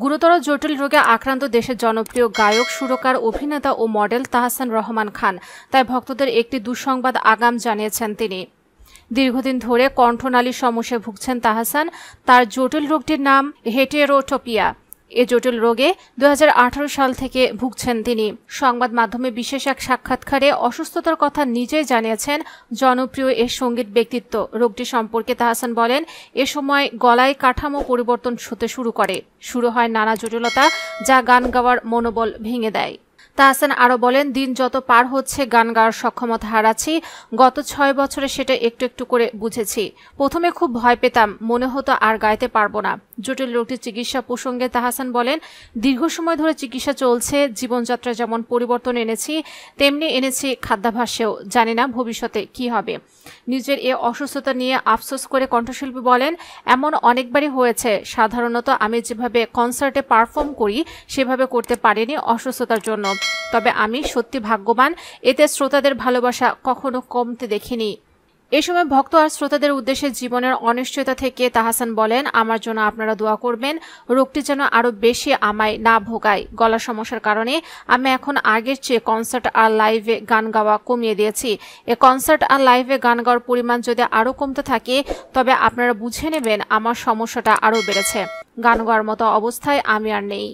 গুরুতর জটিল রোগে আক্রান্ত দেশের জনপ্রিয় গায়ক, সুরকার, অভিনেতা ও মডেল তাহসান রহমান খান তাই ভক্তদের একটি দুঃসংবাদ আগাম জানিয়েছেন তিনি। দীর্ঘদিন ধরে কণ্ঠনালীর সমস্যায় ভুগছেন তাহসান। তার জটিল রোগটির নাম হেটেরোটোপিয়া। এ জটিল রোগে 2018 সাল থেকে ভুগছেন তিনি। সংবাদ মাধ্যমে বিশেষ এক সাক্ষাৎকারে অসুস্থতার কথা নিজেই জানিয়েছেন জনপ্রিয় এ সঙ্গীত ব্যক্তিত্ব। রোগটি সম্পর্কে তাহসান বলেন, এ সময় গলায় কাঠামো পরিবর্তন হতে শুরু হয় নানা জটিলতা, যা গান গাওয়ার মনোবল ভেঙে দেয়। তাহসান আরও বলেন, দিন যত পার হচ্ছে গান গাওয়ার সক্ষমতা হারাচ্ছি। গত 6 বছরে সেটা একটু একটু করে বুঝেছি। প্রথমে খুব ভয় পেতাম, মনে হতো আর গাইতে পারবো না। জটিল রোগটির চিকিৎসা প্রসঙ্গে তাহসান বলেন, দীর্ঘ সময় ধরে চিকিৎসা চলছে। জীবনযাত্রা যেমন পরিবর্তন এনেছি, তেমনি এনেছি খাদ্যাভ্যাসেও। জানি না ভবিষ্যতে কি হবে। নিজের এ অসুস্থতা নিয়ে আফসোস করে কণ্ঠশিল্পী বলেন, এমন অনেকবারই হয়েছে। সাধারণত আমি যেভাবে কনসার্টে পারফর্ম করি সেভাবে করতে পারিনি অসুস্থতার জন্য। তবে আমি সত্যি ভাগ্যবান, এতে শ্রোতাদের ভালোবাসা কখনো কমতে দেখিনি। এ সময় ভক্ত আর শ্রোতাদের উদ্দেশ্যে জীবনের অনিশ্চয়তা থেকে তাহসান বলেন, আমার জন্য আপনারা দোয়া করবেন, রোগটি যেন আরও বেশি আমায় না ভোগায়। গলার সমস্যার কারণে আমি এখন আগের চেয়ে কনসার্ট আর লাইভে গান গাওয়া কমিয়ে দিয়েছি। এ কনসার্ট আর লাইভে গান গাওয়ার পরিমাণ যদি আরও কমতে থাকে, তবে আপনারা বুঝে নেবেন আমার সমস্যাটা আরও বেড়েছে। গান গাওয়ার মতো অবস্থায় আমি আর নেই।